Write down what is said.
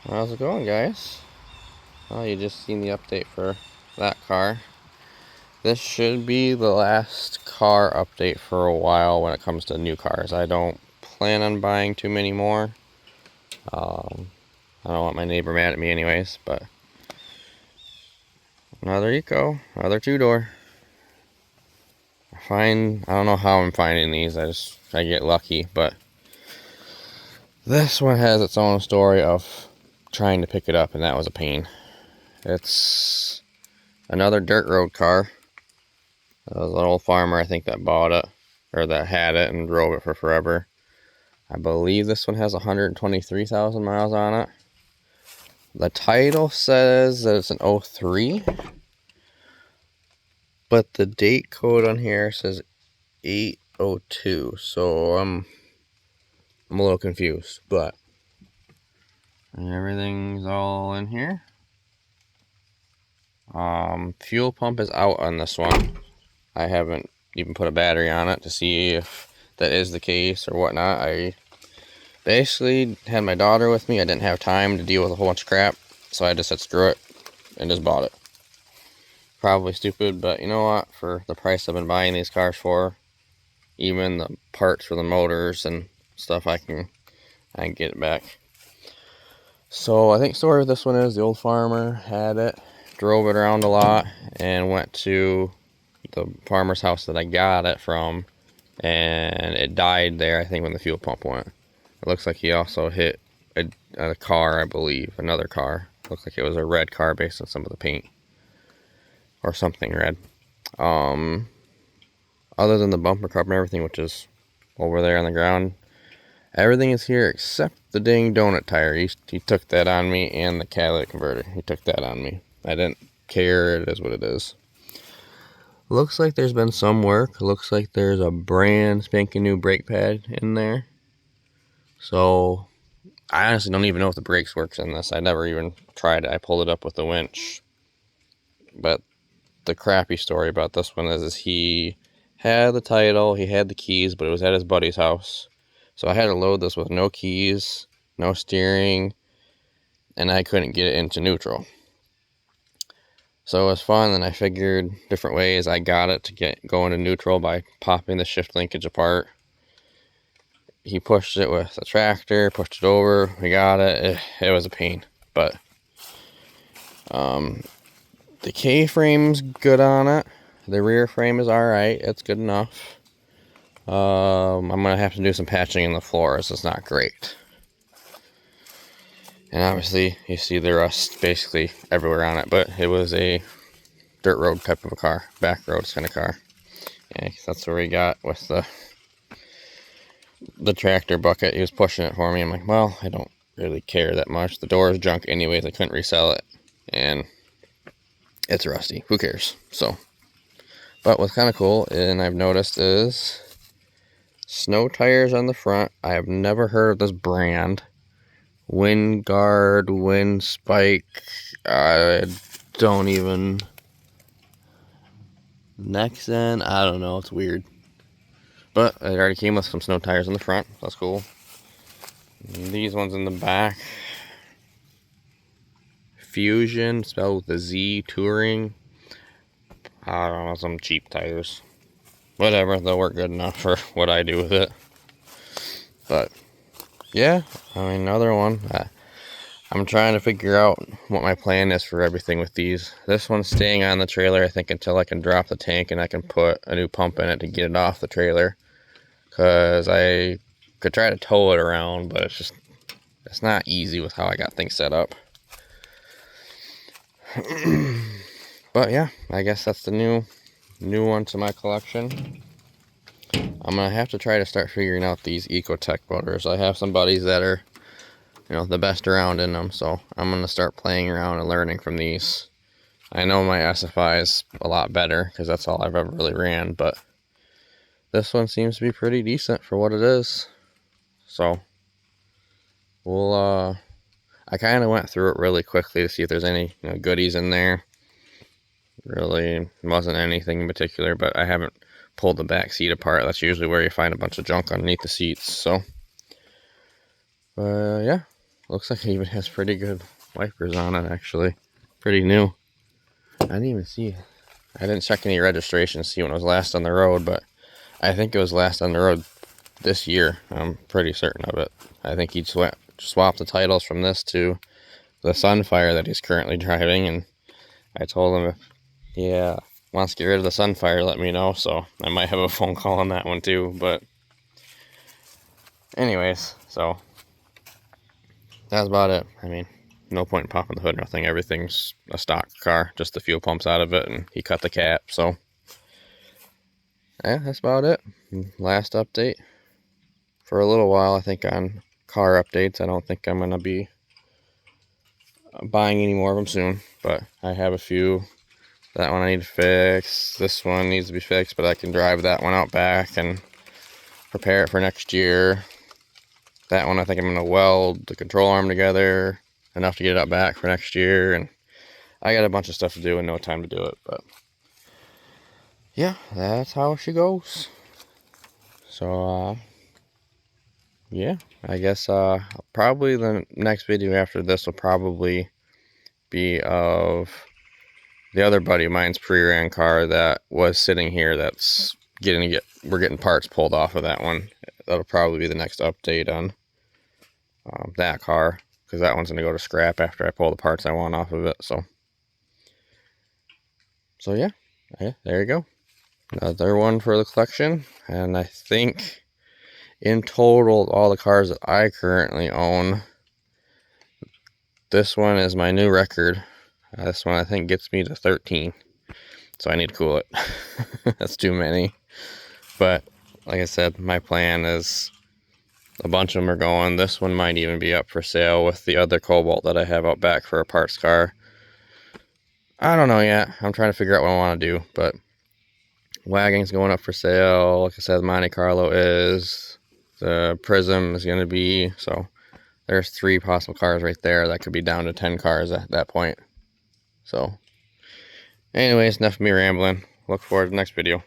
How's it going, guys? Well, you just seen the update for that car. This should be the last car update for a while when it comes to new cars. I don't plan on buying too many more. I don't want my neighbor mad at me anyways, but another Eco, another two-door. I don't know how I'm finding these. I get lucky, but this one has its own story of trying to pick it up, and that was a pain. It's another dirt road car. There was an old farmer, I think, that bought it, or that had it and drove it for forever. I believe this one has 123,000 miles on it. The title says that it's an 03, but the date code on here says 802, so I'm a little confused, but everything's all in here. Fuel pump is out on this one. I haven't even put a battery on it to see if that is the case or whatnot. I basically had my daughter with me. I didn't have time to deal with a whole bunch of crap, so I just said screw it and just bought it. Probably stupid, but you know what? For the price I've been buying these cars for, even the parts for the motors and stuff, I can get it back. So I think story of this one is the old farmer had it, drove it around a lot, and went to the farmer's house that I got it from, and it died there, I think, when the fuel pump went. It looks like he also hit a car, I believe, another car. Looks like it was a red car based on some of the paint. Or something red. Other than the bumper cover and everything, which is over there on the ground, everything is here except the dang donut tire. He took that on me, and the catalytic converter. He took that on me. I didn't care. It is what it is. Looks like there's been some work. Looks like there's a brand spanking new brake pad in there. So I honestly don't even know if the brakes works in this. I never even tried it. I pulled it up with the winch. But the crappy story about this one is he had the title, he had the keys, but it was at his buddy's house. So I had to load this with no keys, no steering, and I couldn't get it into neutral. So it was fun, and I figured different ways. I got it to get going to neutral by popping the shift linkage apart. He pushed it with a tractor, pushed it over, we got it. It was a pain, but the K-frame's good on it. The rear frame is alright. It's good enough. I'm going to have to do some patching in the floors. It's not great. And obviously, you see the rust basically everywhere on it. But it was a dirt road type of a car. Back roads kind of car. Yeah, that's where we got with the tractor bucket. He was pushing it for me. I'm like, well, I don't really care that much. The door is junk anyways. I couldn't resell it. And it's rusty. Who cares? So, but what's kind of cool, and I've noticed, is snow tires on the front. I have never heard of this brand. Wind Guard, Wind Spike. I don't even. Nexen. I don't know. It's weird. But it already came with some snow tires on the front. That's cool. And these ones in the back. Fusion, spelled with a Z, Touring. I don't know, some cheap tires. Whatever, they'll work good enough for what I do with it. But, yeah, I mean, another one. I'm trying to figure out what my plan is for everything with these. This one's staying on the trailer, I think, until I can drop the tank and I can put a new pump in it to get it off the trailer. Because I could try to tow it around, but it's not easy with how I got things set up. But yeah, I guess that's the new one to my collection. I'm gonna have to try to start figuring out these Ecotech motors. I have some buddies that are, the best around in them, so I'm gonna start playing around and learning from these. I know my SFI is a lot better because that's all I've ever really ran, but this one seems to be pretty decent for what it is. So we'll I kind of went through it really quickly to see if there's any goodies in there. Really wasn't anything in particular, but I haven't pulled the back seat apart. That's usually where you find a bunch of junk underneath the seats. So yeah, looks like it even has pretty good wipers on it, actually. Pretty new. I didn't even see, I didn't check any registration to see when it was last on the road, but I think it was last on the road this year. I'm pretty certain of it. I think he swapped the titles from this to the Sunfire that he's currently driving, and I told him if he wants to get rid of the Sunfire, let me know. So I might have a phone call on that one too. But anyways, so that's about it. I mean, no point in popping the hood or nothing. Everything's a stock car, just the fuel pumps out of it, and he cut the cap. So yeah, that's about it. Last update for a little while, I think, on car updates. I don't think I'm gonna be buying any more of them soon, but I have a few. That one I need to fix. This one needs to be fixed, but I can drive that one out back and prepare it for next year. That one I think I'm going to weld the control arm together enough to get it out back for next year. And I got a bunch of stuff to do and no time to do it. But yeah, that's how she goes. So yeah, I guess probably the next video after this will probably be of the other buddy of mine's pre-ran car that was sitting here. That's we're getting parts pulled off of that one. That'll probably be the next update on that car, because that one's gonna go to scrap after I pull the parts I want off of it. So yeah, there you go. Another one for the collection. And I think in total, all the cars that I currently own, this one is my new record. This one I think gets me to 13. So I need to cool it. That's too many. But like I said, my plan is a bunch of them are going. This one might even be up for sale with the other Cobalt that I have out back for a parts car. I don't know yet. I'm trying to figure out what I want to do. But Wagon's going up for sale. Like I said, Monte Carlo is. The Prism is going to be. So there's 3 possible cars right there. That could be down to 10 cars at that point. So anyways, enough of me rambling. Look forward to the next video.